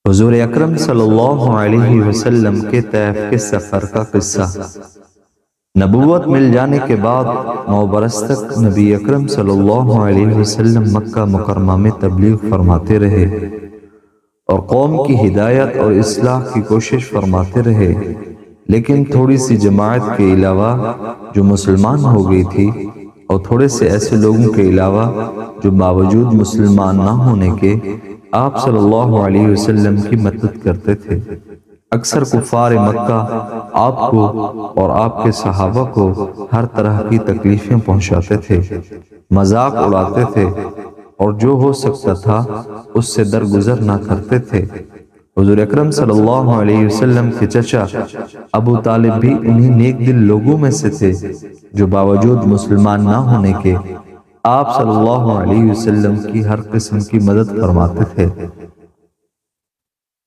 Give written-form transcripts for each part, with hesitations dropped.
حضور اکرم صلی اللہ علیہ وسلم کے طیف کے سفر کا قصہ۔ نبوت مل جانے کے بعد 9 برس تک نبی اکرم صلی اللہ علیہ وسلم مکہ مکرمہ میں تبلیغ فرماتے رہے اور قوم کی ہدایت اور اصلاح کی کوشش فرماتے رہے، لیکن تھوڑی سی جماعت کے علاوہ جو مسلمان ہو گئی تھی اور تھوڑے سے ایسے لوگوں کے علاوہ جو باوجود مسلمان نہ ہونے کے آپ صلی اللہ علیہ وسلم کی مدد کرتے تھے۔ اکثر کفار مکہ آپ کو اور آپ کے صحابہ کو ہر طرح کی تکلیفیں پہنچاتے تھے، مذاق اڑاتے تھے اور جو ہو سکتا تھا اس سے درگزر نہ کرتے تھے۔ حضور اکرم صلی اللہ علیہ وسلم کے چچا ابو طالب بھی انہی نیک دل لوگوں میں سے تھے جو باوجود مسلمان نہ ہونے کے آپ صلی اللہ علیہ وسلم کی ہر قسم کی مدد فرماتے تھے۔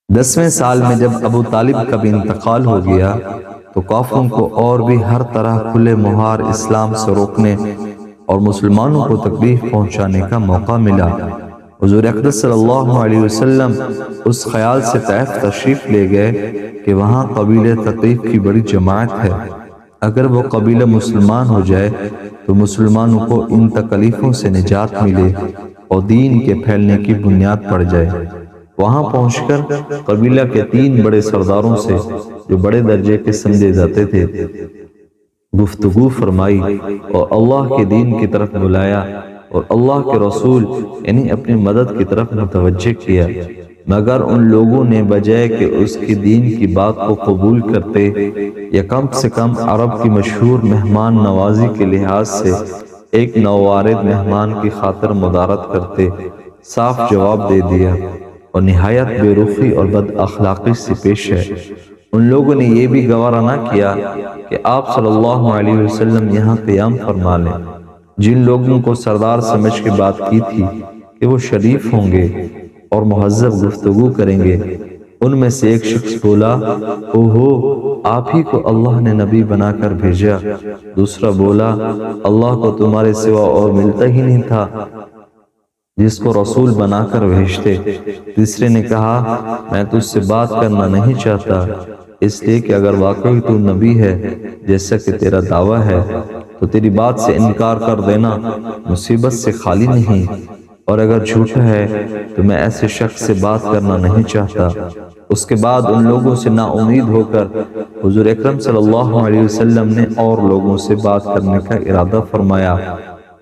10ویں سال میں جب ابو طالب کا بھی انتقال ہو گیا تو کافروں کو اور بھی ہر طرح کھلے مہار اسلام سے روکنے اور مسلمانوں کو تکلیف پہنچانے کا موقع ملا۔ حضور اکرم صلی اللہ علیہ وسلم اس خیال سے طیف تشریف لے گئے کہ وہاں قبیلہ ثقیف کی بڑی جماعت ہے، اگر وہ قبیلہ مسلمان ہو جائے تو مسلمانوں کو ان تکلیفوں سے نجات ملے اور دین کے پھیلنے کی بنیاد پڑ جائے۔ وہاں پہنچ کر قبیلہ کے 3 بڑے سرداروں سے جو بڑے درجے کے سمجھے جاتے تھے گفتگو فرمائی اور اللہ کے دین کی طرف بلایا اور اللہ کے رسول یعنی اپنی مدد کی طرف متوجہ کیا، مگر ان لوگوں نے بجائے کہ اس کی دین کی بات کو قبول کرتے یا کم سے کم عرب کی مشہور مہمان نوازی کے لحاظ سے ایک نووارد مہمان کی خاطر مدارت کرتے، صاف جواب دے دیا اور نہایت بے رخی اور بد اخلاقی سے پیش ہے۔ ان لوگوں نے یہ بھی گوارا نہ کیا کہ آپ صلی اللہ علیہ وسلم یہاں قیام فرما لیں۔ جن لوگوں کو سردار سمجھ کے بات کی تھی کہ وہ شریف ہوں گے اور مہذب گفتگو کریں گے، ان میں سے ایک شخص بولا، اوہو، آپ ہی کو اللہ نے نبی بنا کر بھیجا۔ دوسرا بولا، اللہ کو تمہارے سوا اور ملتا ہی نہیں تھا جس کو رسول بنا کر بھیجتے۔ تیسرے نے کہا، میں تجھ سے بات کرنا نہیں چاہتا، اس لیے کہ اگر واقعی تو نبی ہے جیسا کہ تیرا دعویٰ ہے تو تیری بات سے انکار کر دینا مصیبت سے خالی نہیں، اور اگر جھوٹا ہے تو میں ایسے شخص سے بات کرنا نہیں چاہتا۔ اس کے بعد ان لوگوں سے نا امید ہو کر حضور اکرم صلی اللہ علیہ وسلم نے اور لوگوں سے بات کرنے کا ارادہ فرمایا۔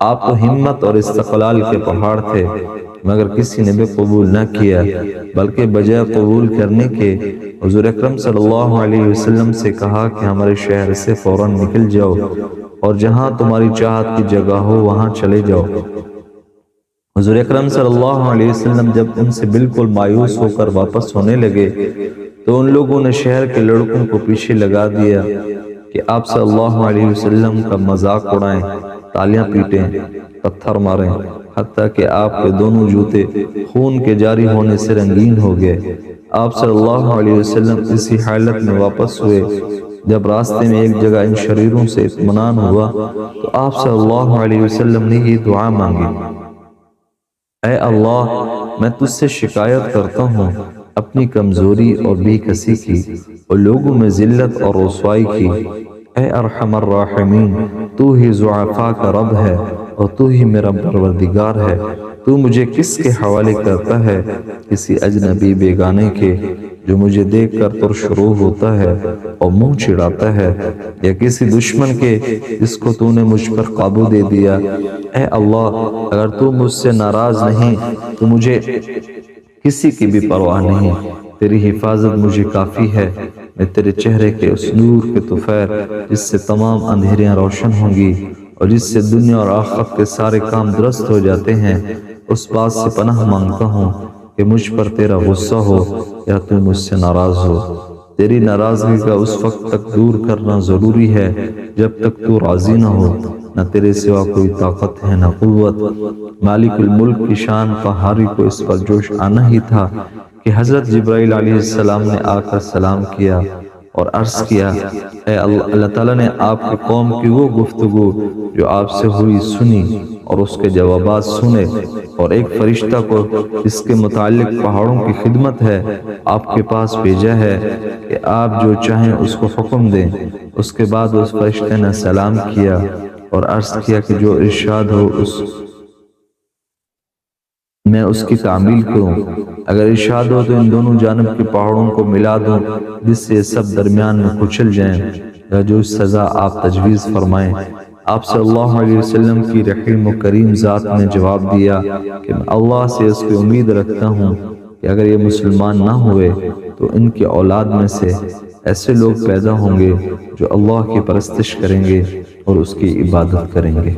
آپ تو ہمت اور استقلال کے پہاڑ تھے، مگر کسی نے بھی قبول نہ کیا، بلکہ بجائے قبول کرنے کے حضور اکرم صلی اللہ علیہ وسلم سے کہا کہ ہمارے شہر سے فوراً نکل جاؤ اور جہاں تمہاری چاہت کی جگہ ہو وہاں چلے جاؤ۔ حضور اکرم صلی اللہ علیہ وسلم جب ان سے بالکل مایوس ہو کر واپس ہونے لگے تو ان لوگوں نے شہر کے لڑکوں کو پیچھے لگا دیا کہ آپ صلی اللہ علیہ وسلم کا مذاق اڑائیں، تالیاں پیٹیں، پتھر ماریں، حتیٰ کہ آپ کے دونوں جوتے خون کے جاری ہونے سے رنگین ہو گئے۔ آپ صلی اللہ علیہ وسلم اسی حالت میں واپس ہوئے۔ جب راستے میں ایک جگہ ان شریروں سے اطمینان ہوا تو آپ صلی اللہ علیہ وسلم نے یہ دعا مانگی، اے اللہ، میں تجھ سے شکایت کرتا ہوں اپنی کمزوری اور بے کسی کی اور لوگوں میں ذلت اور رسوائی کی۔ اے ارحم الراحمین، تو ہی ضعفاء کا رب ہے اور تو ہی میرا پروردگار ہے۔ تو مجھے کس کے حوالے کرتا ہے؟ کسی اجنبی بیگانے کے جو مجھے دیکھ کر ترشروح ہوتا ہے اور منہ چڑھاتا ہے، یا کسی دشمن کے جس کو تو نے مجھ پر قابو دے دیا۔ اے اللہ، اگر تو مجھ سے ناراض نہیں تو مجھے کسی کی بھی پرواہ نہیں، تیری حفاظت مجھے کافی ہے۔ میں تیرے چہرے کے اس نور کے طفیل جس سے تمام اندھیریاں روشن ہوں گی اور جس سے دنیا اور آخرت کے سارے کام درست ہو جاتے ہیں، اس بات سے پناہ مانگتا ہوں کہ مجھ پر تیرا غصہ ہو یا تو مجھ سے ناراض ہو۔ تیری ناراضگی کا اس وقت تک دور کرنا ضروری ہے جب تک تو راضی نہ ہو۔ نہ تیرے سوا کوئی طاقت ہے نہ قوت۔ مالک الملک کی شان قہاری کو اس پر جوش آنا ہی تھا کہ حضرت جبرائیل علیہ السلام نے آ کر سلام کیا اور عرض کیا، اے اللہ تعالیٰ نے آپ کی قوم کی وہ گفتگو جو آپ سے ہوئی سنی اور اس کے جوابات سنے اور ایک فرشتہ کو اس کے متعلق پہاڑوں کی خدمت ہے آپ کے پاس بھیجا ہے کہ آپ جو چاہیں اس کو حکم دیں۔ اس کے بعد اس فرشتے نے سلام کیا اور عرض کیا کہ جو ارشاد ہو میں اس کی تعمیل کروں۔ اگر ارشاد ہو تو ان دونوں جانب کے پہاڑوں کو ملا دوں جس سے سب درمیان میں کچل جائیں، یا جو سزا آپ تجویز فرمائیں۔ آپ صلی اللہ علیہ وسلم کی رحیم و کریم ذات نے جواب دیا کہ میں اللہ سے اس کی امید رکھتا ہوں کہ اگر یہ مسلمان نہ ہوئے تو ان کی اولاد میں سے ایسے لوگ پیدا ہوں گے جو اللہ کی پرستش کریں گے اور اس کی عبادت کریں گے۔